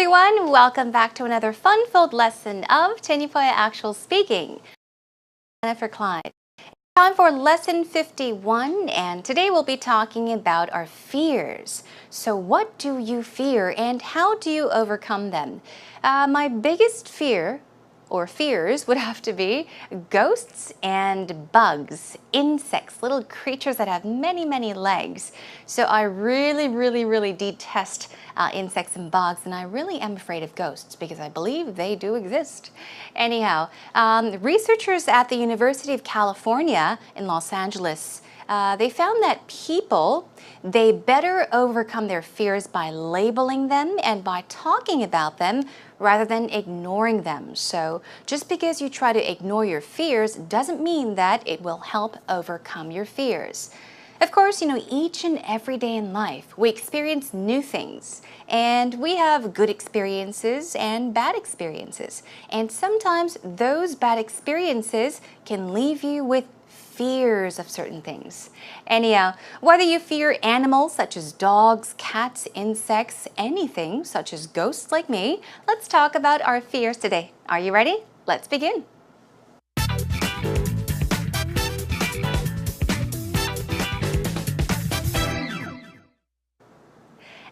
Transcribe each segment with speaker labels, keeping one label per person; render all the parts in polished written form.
Speaker 1: everyone, welcome back to another fun-filled lesson of Tennipoya Actual Speaking. Jennifer Clyde. Time for lesson 51, and today we'll be talking about our fears. So what do you fear and how do you overcome them? My biggest fear or fears would have to be ghosts and bugs, insects, little creatures that have many legs. So I really detest insects and bugs, and I really am afraid of ghosts because I believe they do exist. Anyhow, researchers at the University of California in Los Angeles they found that people, they better overcome their fears by labeling them and by talking about them rather than ignoring them. So just because you try to ignore your fears doesn't mean that it will help overcome your fears. Of course, each and every day in life, we experience new things, and we have good experiences and bad experiences. And sometimes those bad experiences can leave you with fears of certain things. Anyhow, whether you fear animals such as dogs, cats, insects, anything such as ghosts like me, let's talk about our fears today. Are you ready? Let's begin.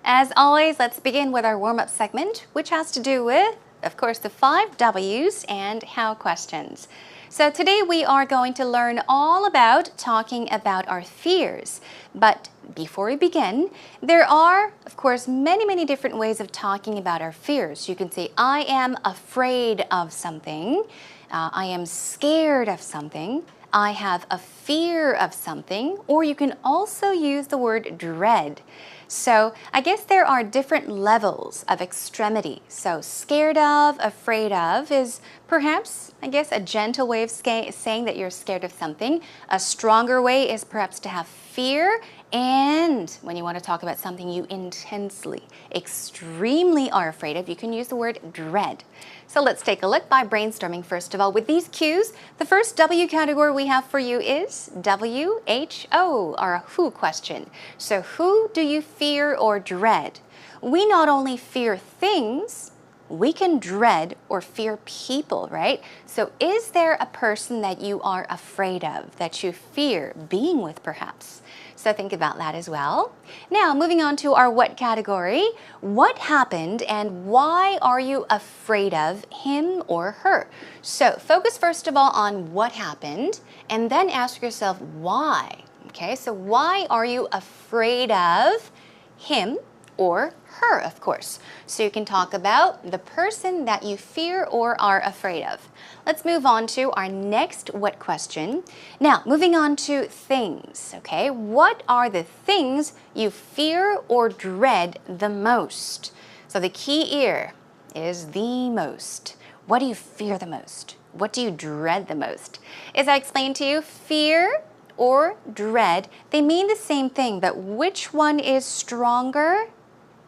Speaker 1: As always, let's begin with our warm-up segment, which has to do with, of course, the 5 W's and how questions. So today we are going to learn all about talking about our fears. But before we begin, there are, of course, many different ways of talking about our fears. You can say, I am afraid of something. I am scared of something. I have a fear of something. Or you can also use the word dread. So I guess there are different levels of extremity. So scared of, afraid of is perhaps, I guess, a gentle way of saying that you're scared of something. A stronger way is perhaps to have fear. And when you want to talk about something you intensely, extremely are afraid of, you can use the word dread. So let's take a look by brainstorming first of all with these cues. The first W category we have for you is WHO, or who question. So who do you fear or dread? We not only fear things, we can dread or fear people, right? So is there a person that you are afraid of, that you fear being with perhaps? So think about that as well. Now, moving on to our what category. What happened and why are you afraid of him or her? So focus first of all on what happened and then ask yourself why. Okay, so why are you afraid of him or her, of course? So you can talk about the person that you fear or are afraid of. Let's move on to our next what question. Now, moving on to things, okay? What are the things you fear or dread the most? So the key here is the most. What do you fear the most? What do you dread the most? As I explained to you, fear or dread, they mean the same thing, but which one is stronger?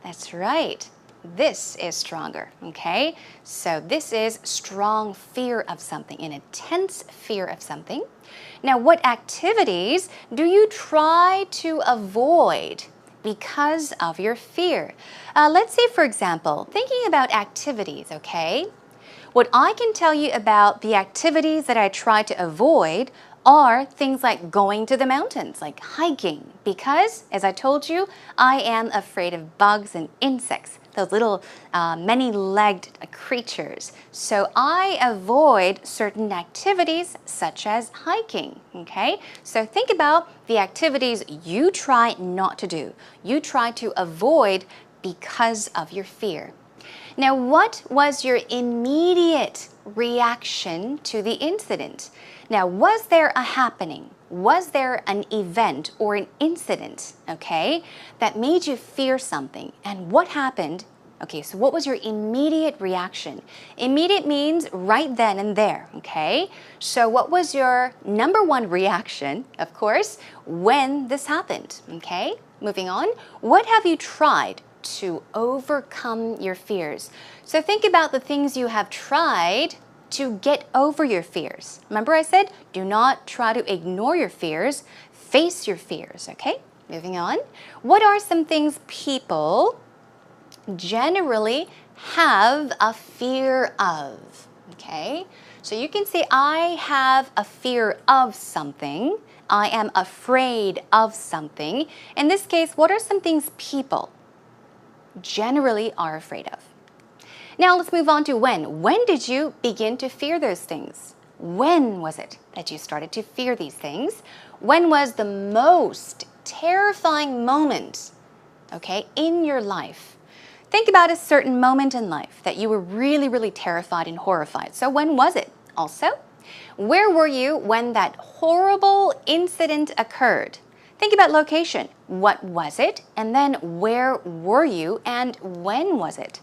Speaker 1: That's right. This is stronger, okay? So this is strong fear of something, an intense fear of something. Now, what activities do you try to avoid because of your fear? Let's say, for example, thinking about activities, okay? What I can tell you about the activities that I try to avoid are things like going to the mountains, like hiking, because, as I told you, I am afraid of bugs and insects, those little many-legged creatures. So I avoid certain activities such as hiking, okay? So think about the activities you try not to do, you try to avoid because of your fear. Now, what was your immediate reaction to the incident? Now, was there a happening? Was there an event or an incident, okay, that made you fear something? And what happened? Okay, so what was your immediate reaction? Immediate means right then and there, okay? So what was your number one reaction, of course, when this happened, okay? Moving on, what have you tried to overcome your fears? So think about the things you have tried to get over your fears. Remember I said, do not try to ignore your fears, face your fears, okay? Moving on. What are some things people generally have a fear of. Okay? So you can say, I have a fear of something. I am afraid of something. In this case, what are some things people generally are afraid of? Now let's move on to when. When did you begin to fear those things? When was it that you started to fear these things? When was the most terrifying moment, okay, in your life? Think about a certain moment in life that you were really, really terrified and horrified. So when was it? Also, where were you when that horrible incident occurred? Think about location. What was it? And then where were you and when was it?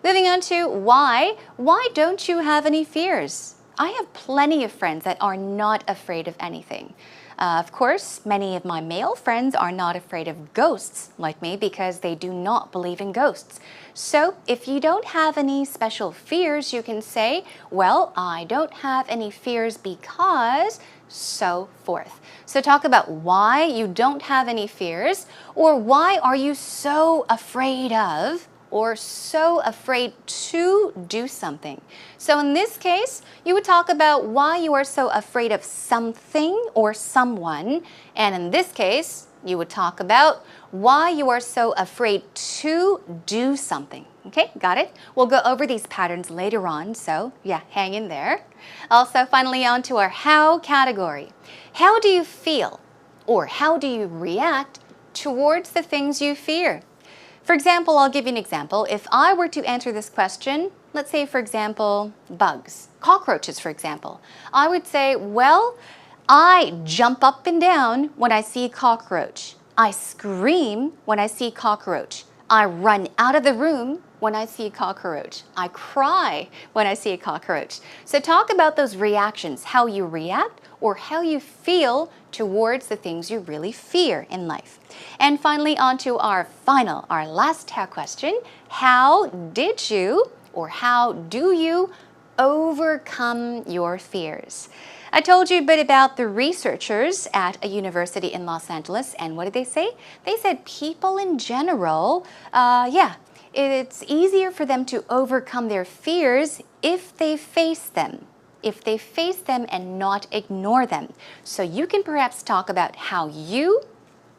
Speaker 1: Moving on to why. Why don't you have any fears? I have plenty of friends that are not afraid of anything. Of course, many of my male friends are not afraid of ghosts like me because they do not believe in ghosts. So if you don't have any special fears, you can say, well, I don't have any fears because so forth. So talk about why you don't have any fears, or why are you so afraid of, or so afraid to do something. So in this case, you would talk about why you are so afraid of something or someone. And in this case, you would talk about why you are so afraid to do something. Okay, got it? We'll go over these patterns later on, so yeah, hang in there. Also, finally on to our how category. How do you feel, or how do you react towards the things you fear? For example, I'll give you an example. If I were to answer this question, let's say, for example, bugs, cockroaches, for example, I would say, well, I jump up and down when I see a cockroach. I scream when I see a cockroach. I run out of the room when I see a cockroach. I cry when I see a cockroach. So talk about those reactions, how you react or how you feel towards the things you really fear in life. And finally, on to our last how question. How did you, or how do you overcome your fears? I told you a bit about the researchers at a university in Los Angeles, and what did they say? They said people in general, it's easier for them to overcome their fears if they face them. If they face them and not ignore them. So you can perhaps talk about how you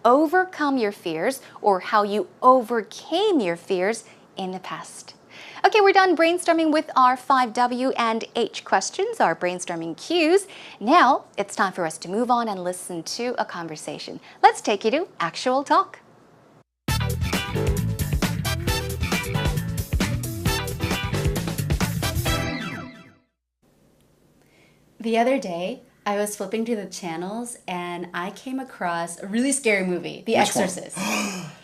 Speaker 1: overcome your fears or how you overcame your fears in the past. Okay, we're done brainstorming with our 5W and H questions, our brainstorming cues. Now it's time for us to move on and listen to a conversation. Let's take you to actual talk.
Speaker 2: The other day, I was flipping through the channels and I came across a really scary movie, The Exorcist.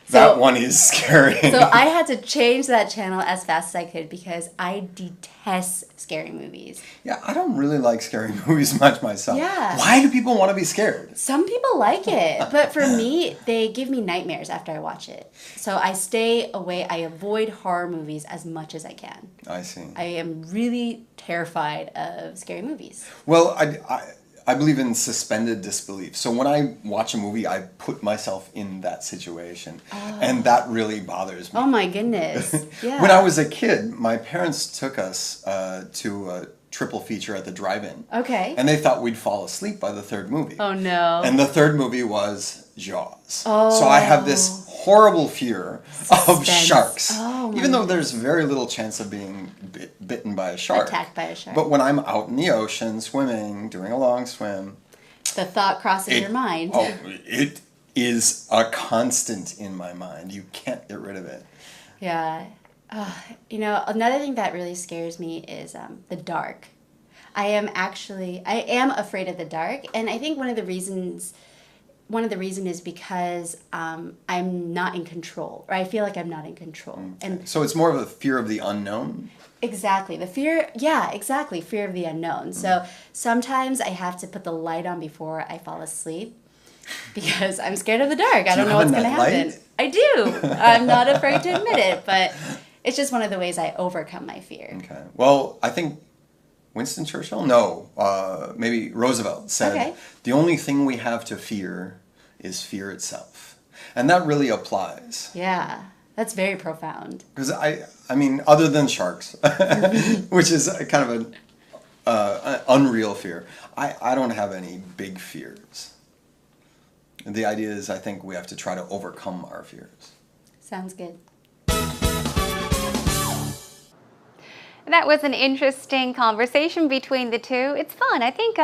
Speaker 3: That one is scary.
Speaker 2: So I had to change that channel as fast as I could because I detest scary movies.
Speaker 3: Yeah, I don't really like scary movies much myself.
Speaker 2: Yeah.
Speaker 3: Why do people want to be scared?
Speaker 2: Some people like it, but for me, they give me nightmares after I watch it. So I stay away. I avoid horror movies as much as I can.
Speaker 3: I see.
Speaker 2: I am really terrified of scary movies.
Speaker 3: Well, I believe in suspended disbelief. So when I watch a movie, I put myself in that situation. And that really bothers me.
Speaker 2: Oh my goodness. Yeah.
Speaker 3: When I was a kid, my parents took us to a triple feature at the drive-in.
Speaker 2: Okay.
Speaker 3: And they thought we'd fall asleep by the third movie.
Speaker 2: Oh no.
Speaker 3: And the third movie was Jaws.
Speaker 2: Oh.
Speaker 3: So I have this horrible fear of sharks.
Speaker 2: Oh,
Speaker 3: even though there's very little chance of being bitten by a shark.
Speaker 2: Attacked by a shark.
Speaker 3: But when I'm out in the ocean, swimming, doing a long swim...
Speaker 2: The thought crosses your mind.
Speaker 3: Oh, it is a constant in my mind. You can't get rid of it.
Speaker 2: Yeah. Another thing that really scares me is the dark. I am afraid of the dark, and I think one of the reasons is because I'm not in control, or I feel like I'm not in control.
Speaker 3: Okay.
Speaker 2: And
Speaker 3: so it's more of a fear of the unknown?
Speaker 2: Exactly. Fear of the unknown. So sometimes I have to put the light on before I fall asleep because I'm scared of the dark. I don't know what's going to happen. I do. I'm not afraid to admit it, but it's just one of the ways I overcome my fear.
Speaker 3: Okay. Well, I think Winston Churchill? No. Maybe Roosevelt said, the only thing we have to fear is fear itself. And that really applies.
Speaker 2: Yeah. That's very profound.
Speaker 3: Because I mean, other than sharks, which is a kind of an unreal fear, I don't have any big fears. And the idea is, I think we have to try to overcome our fears.
Speaker 2: Sounds good.
Speaker 1: That was an interesting conversation between the two. It's fun. I think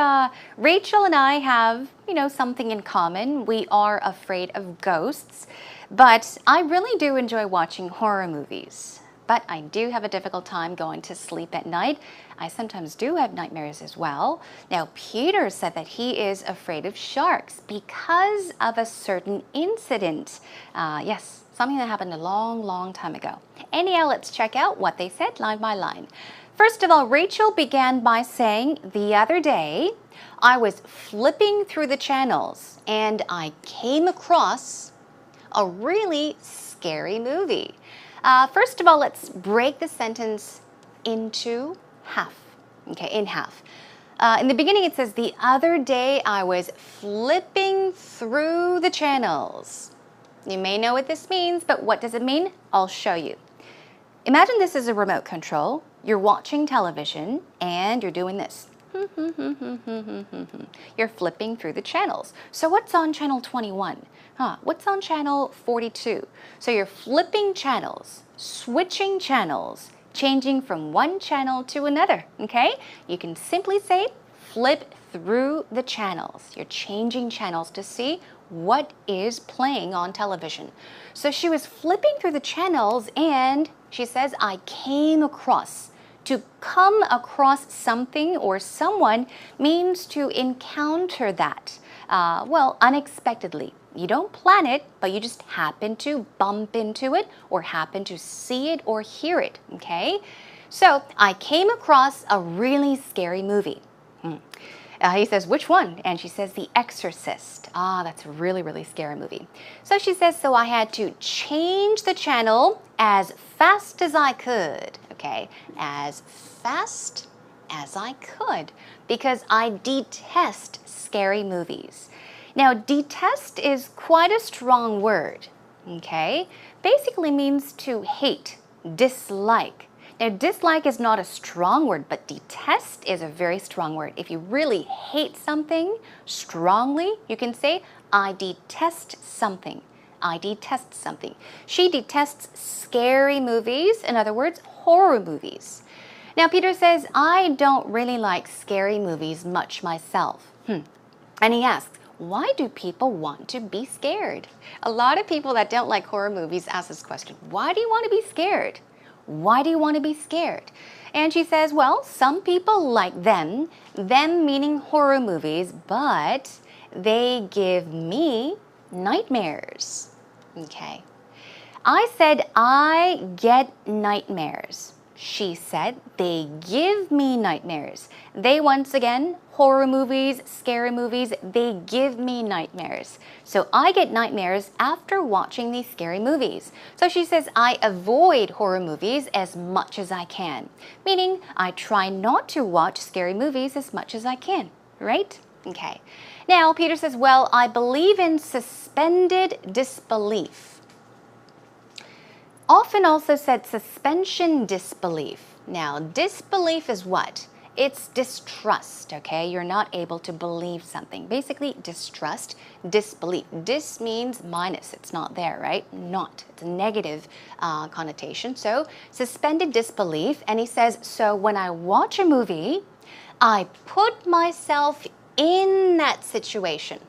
Speaker 1: Rachel and I have, something in common. We are afraid of ghosts, but I really do enjoy watching horror movies. But I do have a difficult time going to sleep at night. I sometimes do have nightmares as well. Now, Peter said that he is afraid of sharks because of a certain incident. Yes, something that happened a long, long time ago. Anyhow, let's check out what they said line by line. First of all, Rachel began by saying, the other day, I was flipping through the channels and I came across a really scary movie. First of all, let's break the sentence into half. Okay, in half. In the beginning, it says, the other day I was flipping through the channels. You may know what this means, but what does it mean? I'll show you. Imagine this is a remote control. You're watching television and you're doing this. You're flipping through the channels. So what's on channel 21? What's on channel 42? So you're flipping channels, switching channels, changing from one channel to another, okay? You can simply say flip through the channels. You're changing channels to see what is playing on television. So she was flipping through the channels and she says, I came across. To come across something or someone means to encounter that, unexpectedly. You don't plan it, but you just happen to bump into it or happen to see it or hear it, okay? So I came across a really scary movie. He says, which one? And she says, The Exorcist. That's a really, really scary movie. So she says, so I had to change the channel as fast as I could. Okay, as fast as I could, because I detest scary movies. Now, detest is quite a strong word, okay? Basically means to hate, dislike. Now, dislike is not a strong word, but detest is a very strong word. If you really hate something strongly, you can say, I detest something. I detest something. She detests scary movies, in other words, horror movies. Now, Peter says, I don't really like scary movies much myself. And he asks, why do people want to be scared? A lot of people that don't like horror movies ask this question. Why do you want to be scared? Why do you want to be scared? And she says, well, some people like them meaning horror movies, but they give me nightmares. Okay. I said, I get nightmares. She said, they give me nightmares. They, once again, horror movies, scary movies, they give me nightmares. So I get nightmares after watching these scary movies. So she says, I avoid horror movies as much as I can. Meaning, I try not to watch scary movies as much as I can, right? Okay. Now, Peter says, well, I believe in suspended disbelief. Often also said suspension disbelief. Now, disbelief is what? It's distrust, okay? You're not able to believe something. Basically, distrust, disbelief. Dis means minus. It's not there, right? Not. It's a negative connotation. So, suspended disbelief. And he says, so when I watch a movie, I put myself in that situation.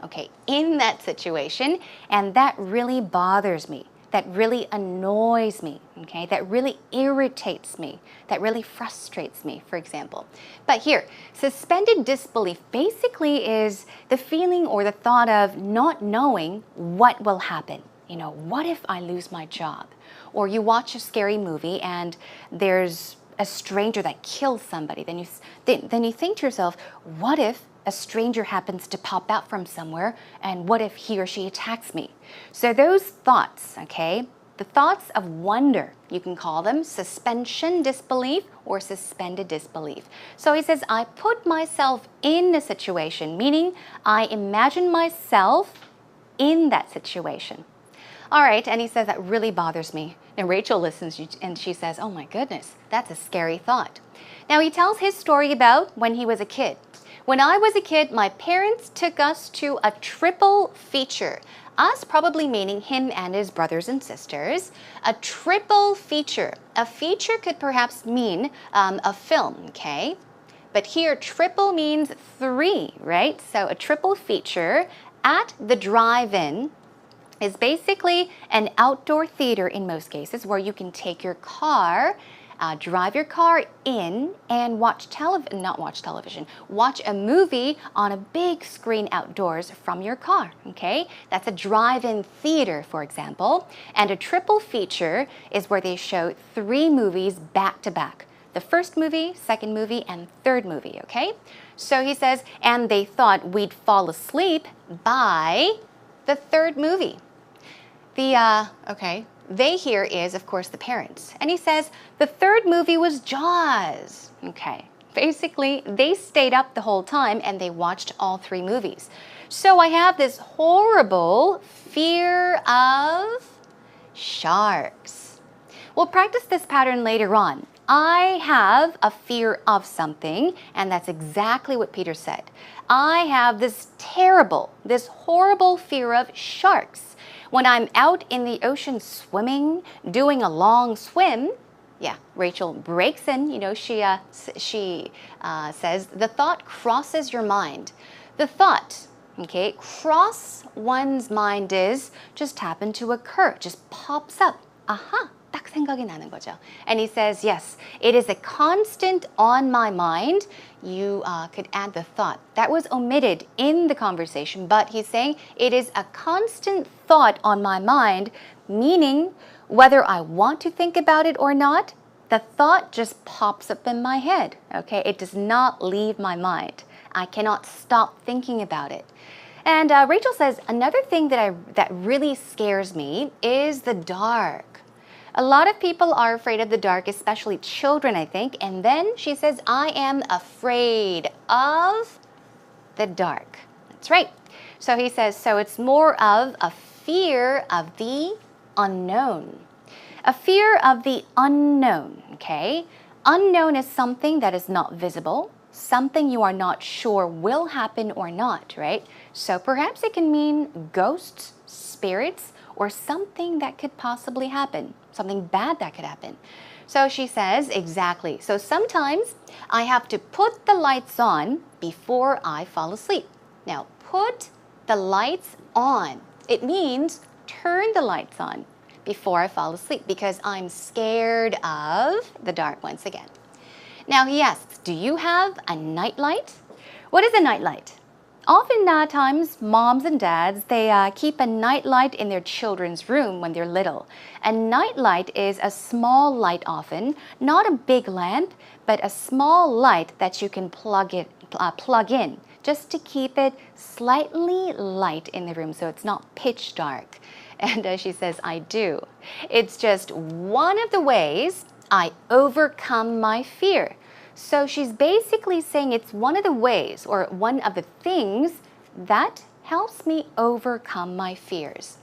Speaker 1: Okay, in that situation. And that really bothers me. That really annoys me, okay? That really irritates me, that really frustrates me, for example. But here, suspended disbelief basically is the feeling or the thought of not knowing what will happen. You know, what if I lose my job? Or you watch a scary movie and there's a stranger that kills somebody. Then you think to yourself, what if a stranger happens to pop out from somewhere, and what if he or she attacks me? So those thoughts, okay, the thoughts of wonder, you can call them suspension disbelief or suspended disbelief. So he says, I put myself in a situation, meaning I imagine myself in that situation. All right, and he says, that really bothers me. And Rachel listens and she says, oh my goodness, that's a scary thought. Now he tells his story about when he was a kid. When I was a kid, my parents took us to a triple feature. Us probably meaning him and his brothers and sisters. A triple feature. A feature could perhaps mean a film, okay? But here, triple means 3, right? So a triple feature at the drive-in is basically an outdoor theater in most cases where you can take your car, drive your car in and watch watch a movie on a big screen outdoors from your car, okay? That's a drive-in theater, for example. And a triple feature is where they show 3 movies back to back. The first movie, second movie, and third movie, okay? So he says, and they thought we'd fall asleep by the third movie. They here is, of course, the parents. And he says, the third movie was Jaws. Okay, basically, they stayed up the whole time and they watched all 3 movies. So I have this horrible fear of sharks. We'll practice this pattern later on. I have a fear of something, and that's exactly what Peter said. I have this horrible fear of sharks. When I'm out in the ocean swimming, doing a long swim, yeah, Rachel breaks in, she says, the thought crosses your mind. The thought, okay, cross one's mind is just happen to occur, just pops up. Aha. 딱 생각이 나는 거죠. And he says, yes, it is a constant on my mind. You could add the thought. That was omitted in the conversation, but he's saying it is a constant thought on my mind, meaning whether I want to think about it or not, the thought just pops up in my head, okay? It does not leave my mind. I cannot stop thinking about it. And Rachel says, another thing that really scares me is the dark. A lot of people are afraid of the dark, especially children, I think. And then she says, I am afraid of the dark. That's right. So he says, so it's more of a fear of the unknown. A fear of the unknown, okay? Unknown is something that is not visible, something you are not sure will happen or not, right? So perhaps it can mean ghosts, spirits, or something that could possibly happen, something bad that could happen. So she says, exactly. So sometimes I have to put the lights on before I fall asleep. Now, put the lights on. It means turn the lights on before I fall asleep because I'm scared of the dark once again. Now, he asks, do you have a night light? What is a night light? Oftentimes, moms and dads, they keep a night light in their children's room when they're little. A night light is a small light often, not a big lamp, but a small light that you can plug in just to keep it slightly light in the room so it's not pitch dark. And she says, I do. It's just one of the ways I overcome my fear. So she's basically saying it's one of the ways or one of the things that helps me overcome my fears.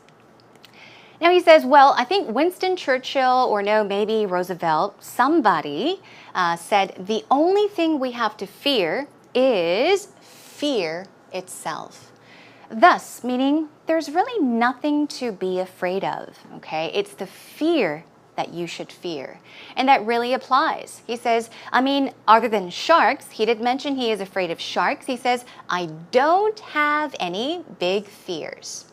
Speaker 1: Now he says, well, I think Winston Churchill or no, maybe Roosevelt, somebody said the only thing we have to fear is fear itself. Thus, meaning there's really nothing to be afraid of, okay? It's the fear that you should fear. And that really applies. He says, I mean, other than sharks, he did mention he is afraid of sharks. He says, I don't have any big fears.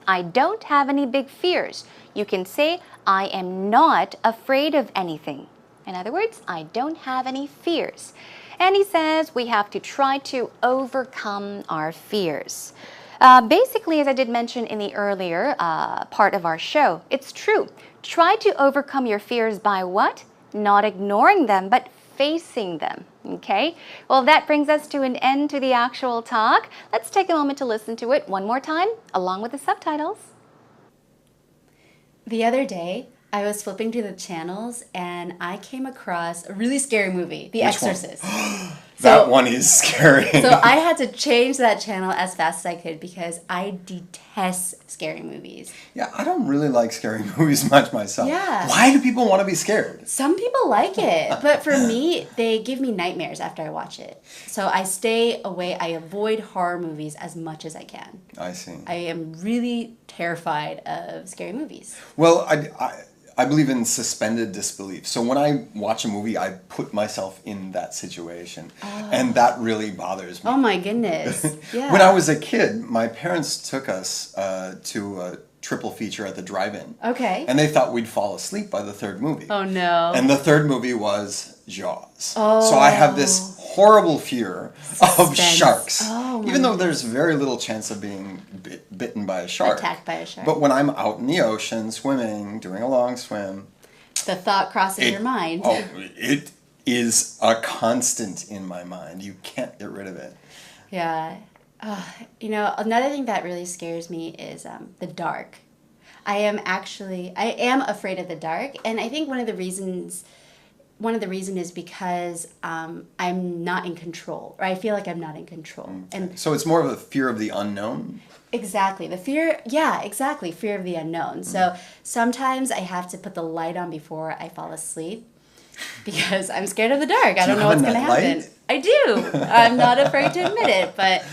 Speaker 1: I don't have any big fears. You can say, I am not afraid of anything. In other words, I don't have any fears. And he says we have to try to overcome our fears. Basically, as I did mention in the earlier part of our show, it's true. Try to overcome your fears by what? Not ignoring them, but facing them, okay? Well, that brings us to an end to the actual talk. Let's take a moment to listen to it one more time, along with the subtitles.
Speaker 2: The other day, I was flipping through the channels and I came across a really scary movie, The Exorcist.
Speaker 3: That one is scary.
Speaker 2: So I had to change that channel as fast as I could because I detest scary movies.
Speaker 3: Yeah, I don't really like scary movies much myself.
Speaker 2: Yeah.
Speaker 3: Why do people want to be scared?
Speaker 2: Some people like it, but for me, they give me nightmares after I watch it. So I stay away. I avoid horror movies as much as I can.
Speaker 3: I see.
Speaker 2: I am really terrified of scary movies.
Speaker 3: Well, I believe in suspended disbelief. So when I watch a movie, I put myself in that situation. And that really bothers me.
Speaker 2: Oh my goodness. Yeah.
Speaker 3: When I was a kid, my parents took us to a triple feature at the drive-in.
Speaker 2: Okay.
Speaker 3: And they thought we'd fall asleep by the third movie.
Speaker 2: Oh no.
Speaker 3: And the third movie was Jaws. Oh. So I have this horrible fear of sharks.
Speaker 2: Oh,
Speaker 3: even though there's very little chance of being bitten by a shark.
Speaker 2: Attacked by a shark.
Speaker 3: But when I'm out in the ocean, swimming, doing a long swim...
Speaker 2: The thought crosses your mind.
Speaker 3: Oh, it is a constant in my mind. You can't get rid of it.
Speaker 2: Yeah. Another thing that really scares me is the dark. I am afraid of the dark, and I think one of the reasons is because I'm not in control, or I feel like I'm not in control.
Speaker 3: Okay.
Speaker 2: And
Speaker 3: so it's more of a fear of the unknown?
Speaker 2: exactly. Fear of the unknown. So sometimes I have to put the light on before I fall asleep because I'm scared of the dark. I don't know what's going to happen. I do. I'm not afraid to admit it, but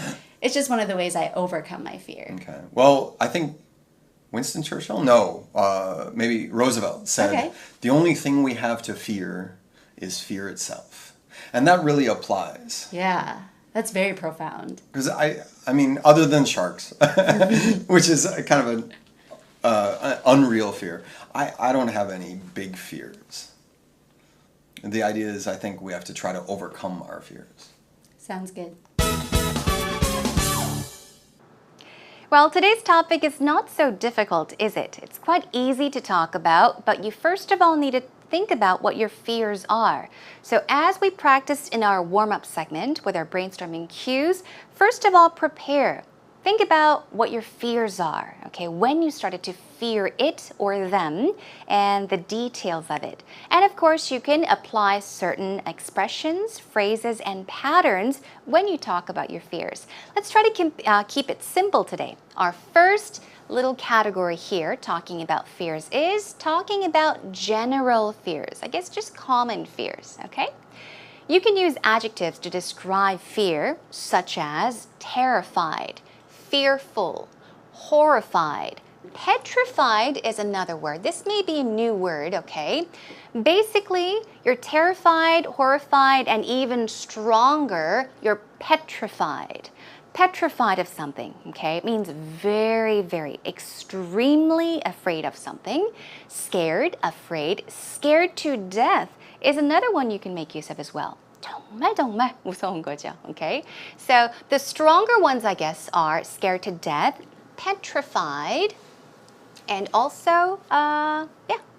Speaker 2: it's just one of the ways I overcome my fear.
Speaker 3: Okay. Well, I think Winston Churchill? No. Maybe Roosevelt said, the only thing we have to fear is fear itself. And that really applies.
Speaker 2: Yeah. That's very profound.
Speaker 3: Because I mean, other than sharks, which is kind of an unreal fear, I don't have any big fears. And the idea is I think we have to try to overcome our fears.
Speaker 2: Sounds good.
Speaker 1: Well, today's topic is not so difficult, is it? It's quite easy to talk about, but you first of all need to think about what your fears are. So as we practiced in our warm-up segment with our brainstorming cues, first of all, prepare. Think about what your fears are, okay? When you started to fear it or them and the details of it. And of course, you can apply certain expressions, phrases, and patterns when you talk about your fears. Let's try to keep it simple today. Our first little category here, talking about fears, is talking about general fears. I guess just common fears, okay? You can use adjectives to describe fear, such as terrified, fearful, horrified. Petrified is another word. This may be a new word, okay? Basically, you're terrified, horrified, and even stronger, you're petrified. Petrified of something, okay? It means very, very, extremely afraid of something. Scared, afraid, scared to death is another one you can make use of as well. 정말 무서운 거죠, okay? So the stronger ones, I guess, are scared to death, petrified, and also,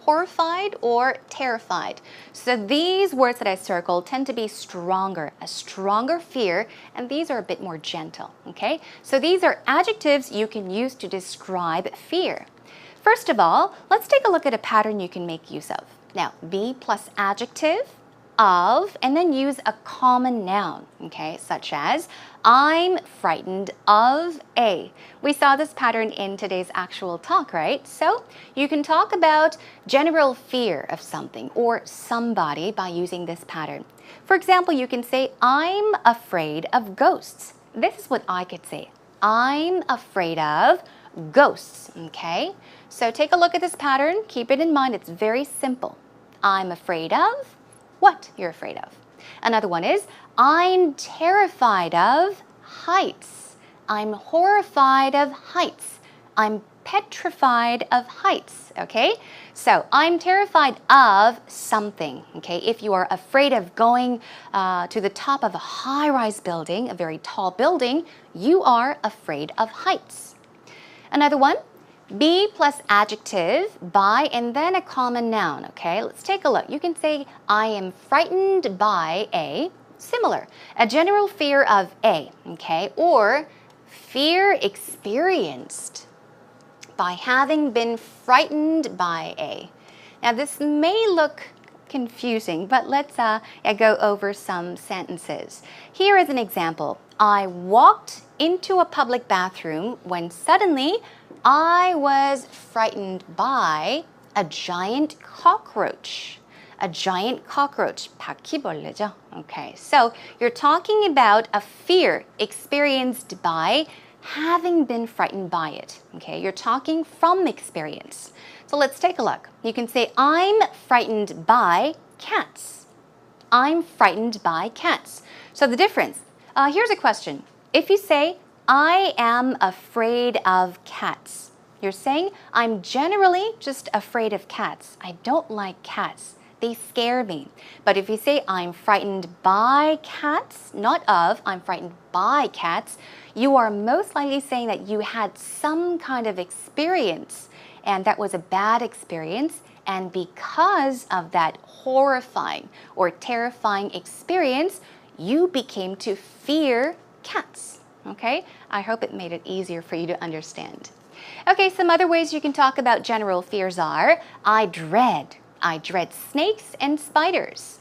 Speaker 1: horrified or terrified. So these words that I circled tend to be stronger, a stronger fear, and these are a bit more gentle, okay? So these are adjectives you can use to describe fear. First of all, let's take a look at a pattern you can make use of. Now, be plus adjective, of, and then use a common noun, okay, such as I'm frightened of A. We saw this pattern in today's actual talk, right? So you can talk about general fear of something or somebody by using this pattern. For example, you can say, I'm afraid of ghosts. This is what I could say. I'm afraid of ghosts, okay? So take a look at this pattern. Keep it in mind. It's very simple. I'm afraid of what you're afraid of. Another one is, I'm terrified of heights. I'm horrified of heights. I'm petrified of heights, okay? So, I'm terrified of something, okay? If you are afraid of going to the top of a high-rise building, a very tall building, you are afraid of heights. Another one, be plus adjective, by, and then a common noun, okay? Let's take a look. You can say, I am frightened by A, similar, a general fear of A, okay? Or fear experienced by having been frightened by A. Now, this may look confusing, but let's go over some sentences. Here is an example. I walked into a public bathroom when suddenly I was frightened by a giant cockroach. A giant cockroach, 바퀴벌레죠. Okay, so you're talking about a fear experienced by having been frightened by it. Okay, you're talking from experience. So let's take a look. You can say, I'm frightened by cats. I'm frightened by cats. So the difference, here's a question. If you say, I am afraid of cats, you're saying, I'm generally just afraid of cats. I don't like cats. They scare me. But if you say, I'm frightened by cats, not of, I'm frightened by cats, you are most likely saying that you had some kind of experience and that was a bad experience, and because of that horrifying or terrifying experience, you became to fear cats. Okay? I hope it made it easier for you to understand. Okay, some other ways you can talk about general fears are, I dread snakes and spiders.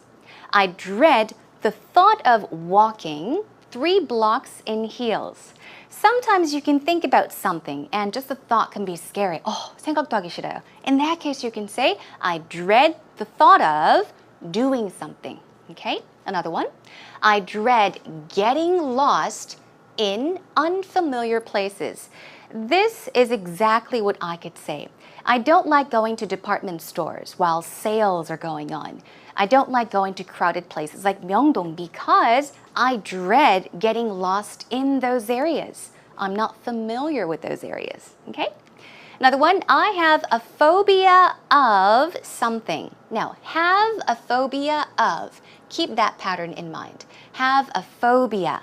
Speaker 1: I dread the thought of walking 3 blocks in heels. Sometimes you can think about something and just the thought can be scary. 생각도 하기 싫어요. In that case, you can say, I dread the thought of doing something. Okay, another one. I dread getting lost in unfamiliar places. This is exactly what I could say. I don't like going to department stores while sales are going on. I don't like going to crowded places like Myeongdong because I dread getting lost in those areas. I'm not familiar with those areas, okay? Another one, I have a phobia of something. Now, have a phobia of. Keep that pattern in mind. Have a phobia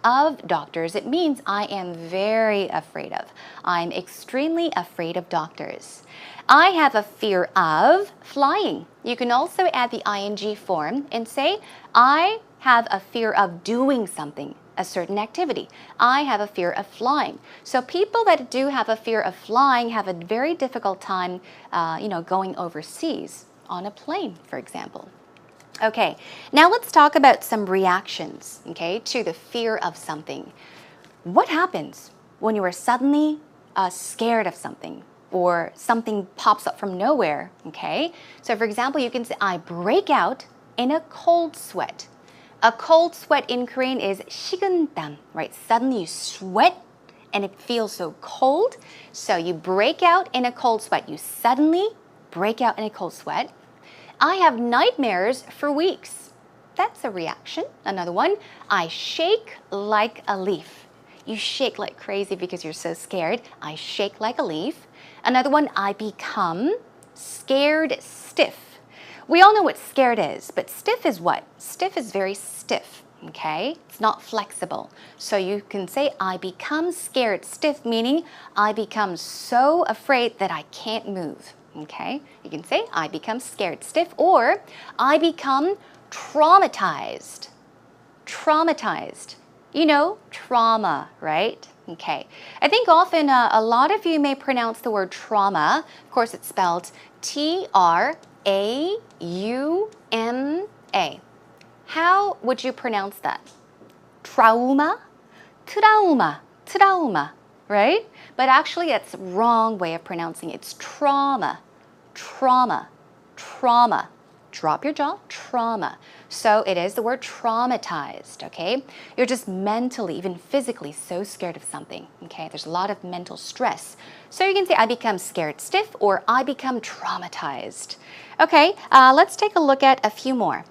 Speaker 1: of doctors. It means I am very afraid of. I'm extremely afraid of doctors. I have a fear of flying. You can also add the ing form and say, I have a fear of doing something, a certain activity. I have a fear of flying. So people that do have a fear of flying have a very difficult time, going overseas on a plane, for example. Okay, now let's talk about some reactions, okay, to the fear of something. What happens when you are suddenly scared of something or something pops up from nowhere, okay? So for example, you can say, I break out in a cold sweat. A cold sweat in Korean is 식은땀, right? Suddenly you sweat and it feels so cold. So you break out in a cold sweat. You suddenly break out in a cold sweat. I have nightmares for weeks. That's a reaction. Another one, I shake like a leaf. You shake like crazy because you're so scared. I shake like a leaf. Another one, I become scared stiff. We all know what scared is, but stiff is what? Stiff is very stiff, okay? It's not flexible. So you can say, I become scared stiff, meaning I become so afraid that I can't move. Okay, you can say, I become scared stiff, or I become traumatized. Traumatized. You know, trauma, right? Okay. I think often a lot of you may pronounce the word trauma. Of course, it's spelled Trauma. How would you pronounce that? Trauma? Trauma, right? But actually, that's the wrong way of pronouncing it. It's trauma. Trauma. Drop your jaw, trauma. So it is the word traumatized, okay? You're just mentally, even physically, so scared of something, okay? There's a lot of mental stress. So you can say, I become scared stiff, or I become traumatized. Okay, let's take a look at a few more.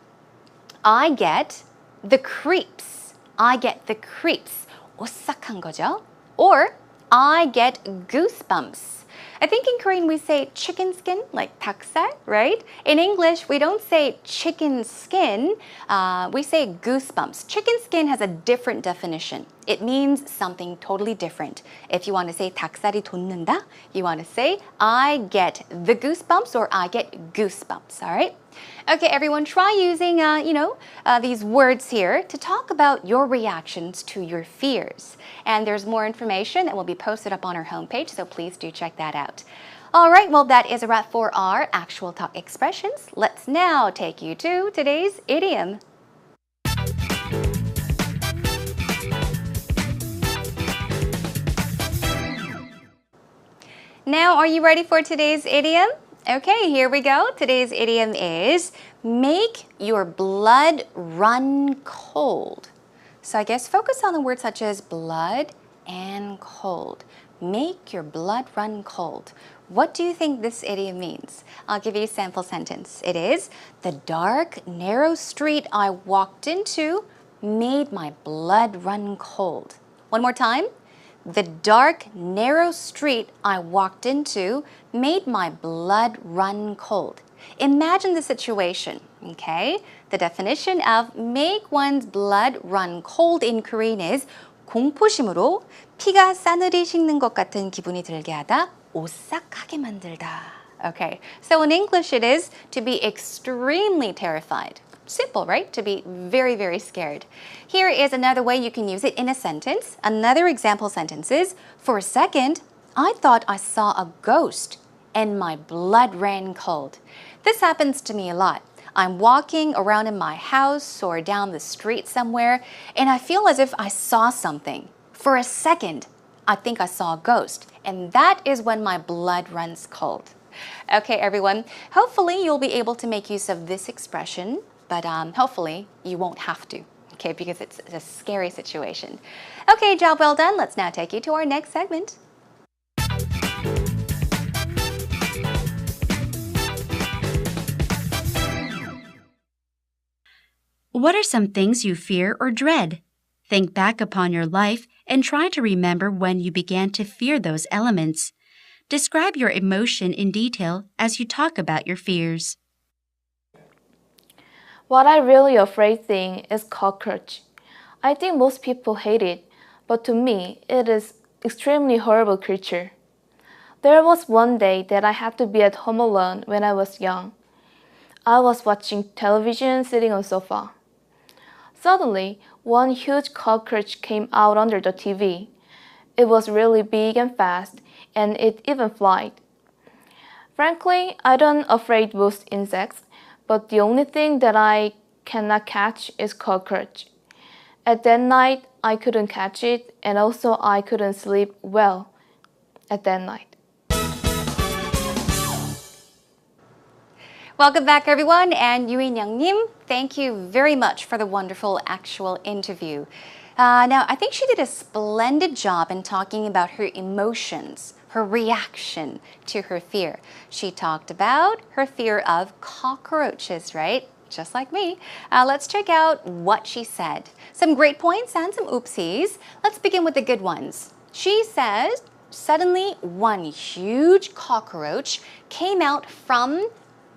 Speaker 1: I get the creeps. I get the creeps. 오싹한 거죠? Or I get goosebumps. I think in Korean we say chicken skin, like 닭살, right? In English, we don't say chicken skin, we say goosebumps. Chicken skin has a different definition. It means something totally different. If you want to say 닭살이 돋는다, you want to say I get the goosebumps or I get goosebumps, all right? Okay, everyone, try using, these words here to talk about your reactions to your fears. And there's more information that will be posted up on our homepage, so please do check that out. All right, well, that is a wrap for our actual talk expressions. Let's now take you to today's idiom. Now, are you ready for today's idiom? Okay, here we go. Today's idiom is make your blood run cold. So I guess focus on the words such as blood and cold. Make your blood run cold. What do you think this idiom means? I'll give you a sample sentence. It is, the dark, narrow street I walked into made my blood run cold. One more time. The dark, narrow street I walked into made my blood run cold. Imagine the situation, okay? The definition of make one's blood run cold in Korean is 공포심으로 피가 싸늘히 식는 것 같은 기분이 들게 하다, 오싹하게 만들다. Okay, so in English it is to be extremely terrified. Simple, right? To be very, very scared. Here is another way you can use it in a sentence. Another example sentence is, for a second, I thought I saw a ghost and my blood ran cold. This happens to me a lot. I'm walking around in my house or down the street somewhere, and I feel as if I saw something. For a second, I think I saw a ghost, and that is when my blood runs cold. Okay, everyone, hopefully you'll be able to make use of this expression, but hopefully you won't have to, okay, because it's a scary situation. Okay, job well done. Let's now take you to our next segment.
Speaker 2: What are some things you fear or dread? Think back upon your life and try to remember when you began to fear those elements. Describe your emotion in detail as you talk about your fears.
Speaker 4: What I really afraid thing is cockroach. I think most people hate it, but to me, it is extremely horrible creature. There was one day that I had to be at home alone when I was young. I was watching television sitting on sofa. Suddenly, one huge cockroach came out under the TV. It was really big and fast, and it even flied. Frankly, I don't afraid most insects, but the only thing that I cannot catch is cockroach. At that night, I couldn't catch it, and also I couldn't sleep well at that night.
Speaker 1: Welcome back, everyone, and Yuin Young-nim, thank you very much for the wonderful actual interview. Now, I think she did a splendid job in talking about her emotions, her reaction to her fear. She talked about her fear of cockroaches, right? Just like me. Let's check out what she said. Some great points and some oopsies. Let's begin with the good ones. She says, suddenly one huge cockroach came out from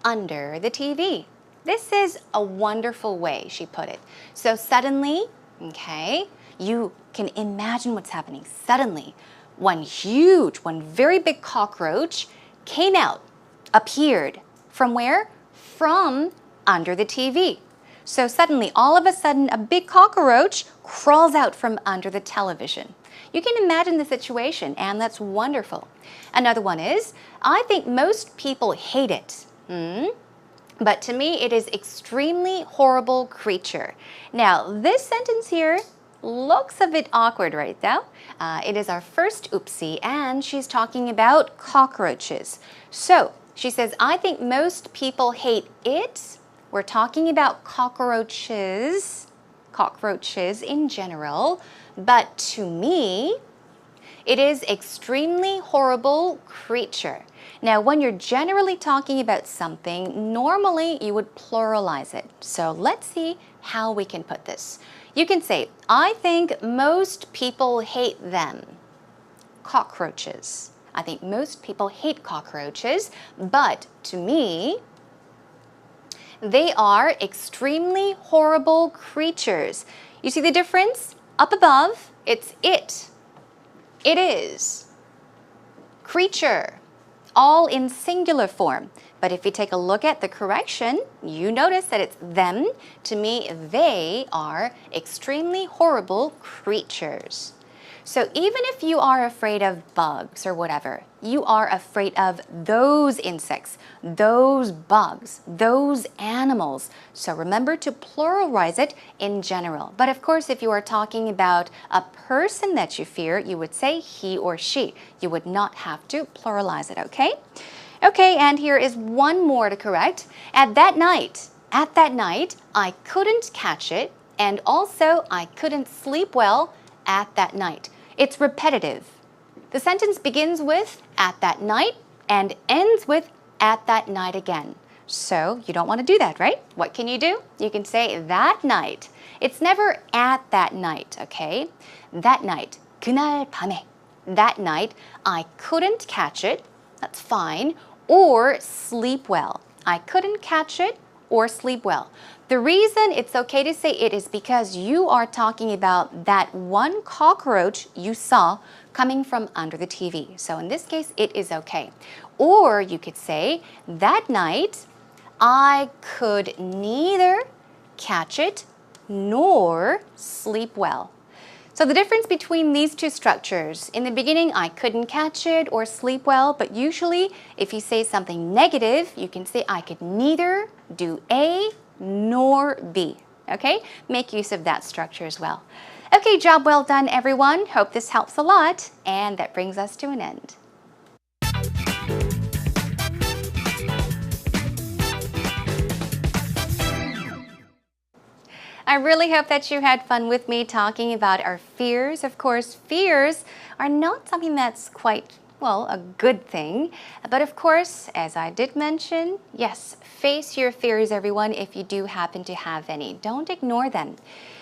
Speaker 1: under the TV. This is a wonderful way she put it. So suddenly, okay, you can imagine what's happening. Suddenly, one very big cockroach came out, appeared. From where? From under the TV. So suddenly, all of a sudden, a big cockroach crawls out from under the television. You can imagine the situation, and that's wonderful. Another one is, I think most people hate it. But to me, it is extremely horrible creature. Now, this sentence here looks a bit awkward right now. It is our first oopsie, and she's talking about cockroaches. So, she says, I think most people hate it. We're talking about cockroaches in general. But to me, it is extremely horrible creature. Now, when you're generally talking about something, normally you would pluralize it. So let's see how we can put this. You can say, I think most people hate them. Cockroaches. I think most people hate cockroaches, but to me, they are extremely horrible creatures. You see the difference? Up above, it's it. It is. Creature. All in singular form. But if you take a look at the correction, you notice that it's them. To me, they are extremely horrible creatures. So even if you are afraid of bugs or whatever, you are afraid of those insects, those bugs, those animals. So remember to pluralize it in general. But of course, if you are talking about a person that you fear, you would say he or she. You would not have to pluralize it, okay? Okay, and here is one more to correct. At that night, I couldn't catch it, and also I couldn't sleep well at that night. It's repetitive. The sentence begins with at that night and ends with at that night again. So you don't want to do that, right? What can you do? You can say that night. It's never at that night, okay? That night, 그날 밤에. That night, I couldn't catch it. That's fine. Or sleep well. I couldn't catch it or sleep well. The reason it's okay to say it is because you are talking about that one cockroach you saw coming from under the TV. So in this case, it is okay. Or you could say, that night, I could neither catch it nor sleep well. So the difference between these two structures, in the beginning, I couldn't catch it or sleep well, but usually if you say something negative, you can say I could neither do A nor B, okay? Make use of that structure as well. Okay, job well done, everyone. Hope this helps a lot, and that brings us to an end. I really hope that you had fun with me talking about our fears. Of course, fears are not something that's quite, well, a good thing. But of course, as I did mention, yes, face your fears, everyone, if you do happen to have any. Don't ignore them.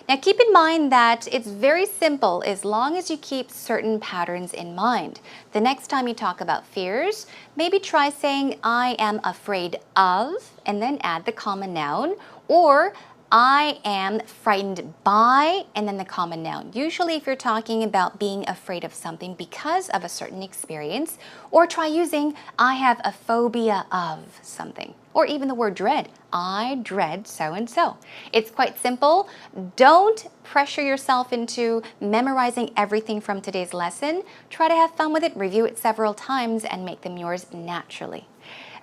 Speaker 1: Now, keep in mind that it's very simple as long as you keep certain patterns in mind. The next time you talk about fears, maybe try saying, I am afraid of, and then add the common noun, or I am frightened by, and then the common noun. Usually if you're talking about being afraid of something because of a certain experience, or try using I have a phobia of something, or even the word dread. I dread so-and-so. It's quite simple. Don't pressure yourself into memorizing everything from today's lesson. Try to have fun with it, review it several times, and make them yours naturally.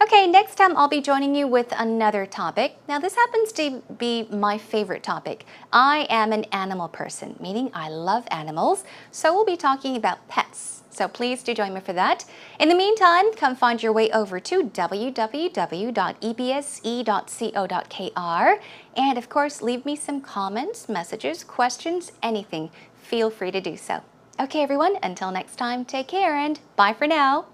Speaker 1: Okay, next time I'll be joining you with another topic. Now this happens to be my favorite topic. I am an animal person, meaning I love animals, so we'll be talking about pets. So please do join me for that. In the meantime, come find your way over to www.ebse.co.kr and of course leave me some comments, messages, questions, anything. Feel free to do so. Okay everyone, until next time, take care and bye for now.